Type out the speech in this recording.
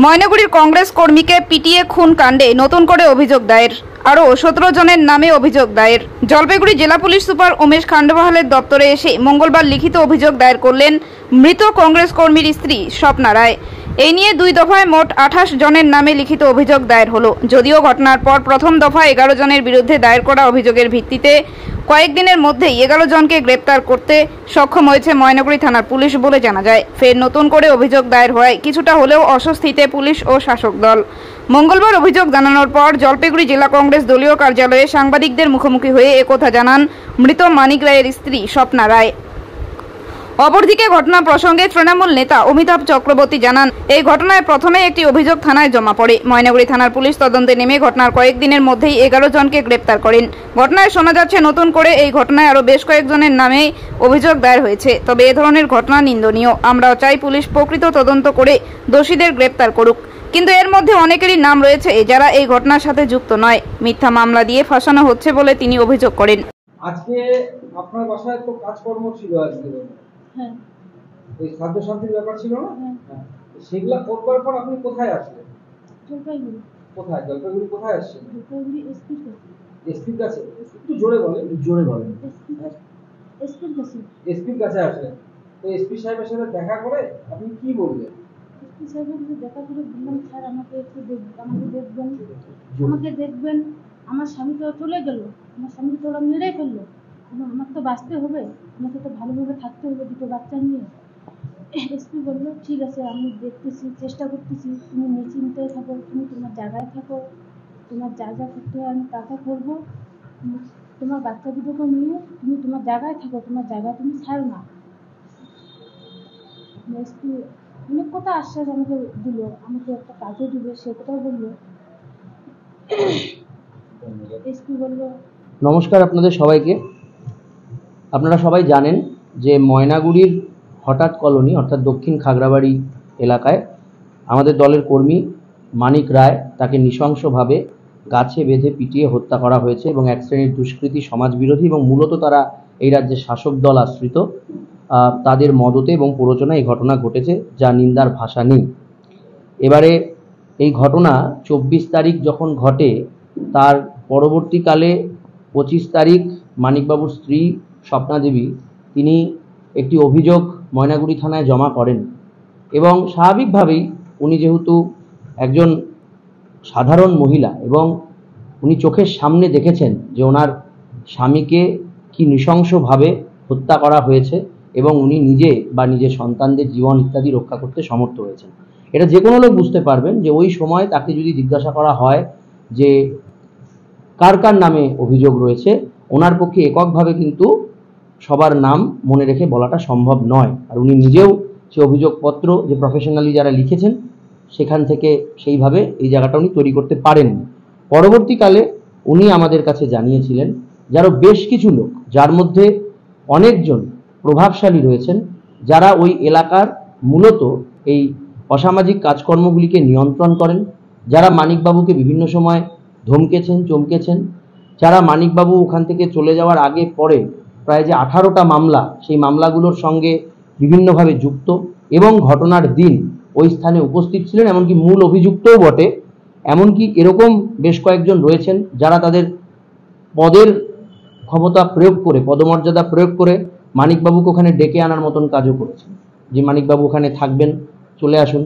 ময়নাগুড়ির কংগ্রেস কর্মীকে পিটিয়ে খুন কাণ্ডে নতুন করে অভিযোগ দায়ের। আরও 17 জনের নামে অভিযোগ দায়ের। জলপাইগুড়ি জেলা পুলিশ সুপার উমেশ খান্ডোয়ালের দপ্তরে এসে মঙ্গলবার লিখিত অভিযোগ দায়ের করলেন মৃত কংগ্রেস কর্মীর স্ত্রী স্বপ্না রায়। এই নিয়ে 2 দফায় মোট 28 জনের নামে লিখিত অভিযোগ দায়ের হলো। যদিও ঘটনার পর প্রথম দফায় 11 জনের বিরুদ্ধে দায়ের করা অভিযোগের ভিত্তিতে কয়েকদিনের মধ্যেই 11 জনকে গ্রেপ্তার করতে সক্ষম হয়েছে ময়নাগুড়ি থানার পুলিশ বলে জানা যায়। ফের নতুন করে অভিযোগ দায়ের হয় কিছুটা হলেও অস্বস্তিতে পুলিশ ও শাসক দল। মঙ্গলবার অভিযোগ জানানোর পর জলপাইগুড়ি জেলা কংগ্রেস দলীয় কার্যালয়ে সাংবাদিকদের মুখোমুখি হয়ে একথা জানান মৃত মানিক রায়ের স্ত্রী স্বপ্না রায়। অপরদিকে ঘটনা প্রসঙ্গে তৃণমূল নেতা অমিতাভ চক্রবর্তী জানান, এই ঘটনায় প্রথমে একটি অভিযোগ থানায় জমা পড়ে। ময়নাগুড়ি থানার পুলিশ তদন্তে নেমে ঘটনার কয়েকদিনের মধ্যেই 11 জনকে গ্রেপ্তার করেন। ঘটনায় শোনা যাচ্ছে নতুন করে এই ঘটনায় আরও বেশ কয়েকজনের নামে অভিযোগ দায়ের হয়েছে। তবে এ ধরনের ঘটনা নিন্দনীয়। আমরাও চাই পুলিশ প্রকৃত তদন্ত করে দোষীদের গ্রেপ্তার করুক। কিন্তু এর মধ্যে অনেকেরই নাম রয়েছে যারা এই ঘটনার সাথে যুক্ত নয়। মিথ্যা মামলা দিয়ে ফাঁসানো হচ্ছে বলে তিনি অভিযোগ করেন। আজকে আপনার বাসায় তো কাজকর্ম ছিল, আজকে হ্যাঁ, ওই খাদ্য শান্তির ব্যাপার ছিল না? হ্যাঁ। সেগুলা করবার পর আপনি কোথায় আসলেন? জলপাইগুড়ি। কোথায়? জলপাইগুড়ি কোথায় আসছেন? জলপাইগুড়ি এসপির কাছে। এসপির কাছে? একটু জোরে বলেন, জোরে বলেন। এসপির কাছে। এসপির কাছে আসলেন, তো এসপি সাহেবের সাথে দেখা করে আপনি কি বললেন? এসপি সাহেবের সাথে দেখা করে বললাম, স্যার আমাকে একটু আমাকে দেখবেন। আমার স্বামী তো চলে গেল, আমার স্বামীকে তো ওরা মেরে ফেললো। আমার তো বাঁচতে হবে, আমাকে তো ভালোভাবে থাকতে হবে 2টো বাচ্চা নিয়ে। এসপি বললো, ঠিক আছে, আমি দেখতেছি, চেষ্টা করতেছি, তুমি নিশ্চিন্তে থাকো, তুমি তোমার জায়গায় থাকো, তোমার যা যা করতে হয় আমি তা তা করবো। তোমার বাচ্চা দুটোকে নিয়ে তুমি তোমার জায়গায় থাকো, তোমার জায়গা তুমি ছাড়ো না। এসপি অনেক কথা আশ্বাস আমাকে দিল, আমাকে একটা কাজও দিবে, সে কথাও বললো। এসপি বললো, নমস্কার আপনাদের সবাইকে। আপনারা সবাই জানেন যে ময়নাগুড়ির হঠাৎ কলোনি অর্থাৎ দক্ষিণ খাগড়াবাড়ি এলাকায় আমাদের দলের কর্মী মানিক রায়, তাকে নৃশংসভাবে গাছে বেঁধে পিটিয়ে হত্যা করা হয়েছে এবং এক শ্রেণীর দুষ্কৃতী, সমাজবিরোধী এবং মূলত তারা এই রাজ্যের শাসক দল আশ্রিত, তাদের মদতে এবং প্ররোচনায় এই ঘটনা ঘটেছে, যা নিন্দার ভাষা নেই। এবারে এই ঘটনা 24 তারিখ যখন ঘটে, তার পরবর্তীকালে 25 তারিখ মানিকবাবুর স্ত্রী স্বপ্না দেবী তিনি একটি অভিযোগ ময়নাগুড়ি থানায় জমা করেন এবং স্বাভাবিকভাবেই উনি যেহেতু একজন সাধারণ মহিলা এবং উনি চোখের সামনে দেখেছেন যে ওনার স্বামীকে কি নৃশংসভাবে হত্যা করা হয়েছে এবং উনি নিজে বা নিজের সন্তানদের জীবন ইত্যাদি রক্ষা করতে সমর্থ হয়েছেন, এটা যে কোনো লোক বুঝতে পারবেন যে ওই সময় তাকে যদি জিজ্ঞাসা করা হয় যে কার কার নামে অভিযোগ রয়েছে, ওনার পক্ষে এককভাবে কিন্তু সবার নাম মনে রেখে বলাটা সম্ভব নয়। আর উনি নিজেও সে অভিযোগপত্র যে প্রফেশনালি যারা লিখেছেন সেখান থেকে সেইভাবে এই জায়গাটা উনি তৈরি করতে পারেননি। পরবর্তীকালে উনি আমাদের কাছে জানিয়েছিলেন যারা বেশ কিছু লোক, যার মধ্যে অনেকজন প্রভাবশালী রয়েছেন, যারা ওই এলাকার মূলত এই অসামাজিক কাজকর্মগুলিকে নিয়ন্ত্রণ করেন, যারা মানিকবাবুকে বিভিন্ন সময় ধমকেছেন, চমকেছেন, যারা মানিকবাবু ওখান থেকে চলে যাওয়ার আগে পরে প্রায় যে 18টা মামলা, সেই মামলাগুলোর সঙ্গে বিভিন্নভাবে যুক্ত এবং ঘটনার দিন ওই স্থানে উপস্থিত ছিলেন, এমনকি মূল অভিযুক্তও বটে। এমনকি এরকম বেশ কয়েকজন রয়েছেন যারা তাদের পদের ক্ষমতা প্রয়োগ করে, পদমর্যাদা প্রয়োগ করে মানিকবাবুকে ওখানে ডেকে আনার মতন কাজও করেছেন, যে মানিকবাবু ওখানে থাকবেন, চলে আসুন।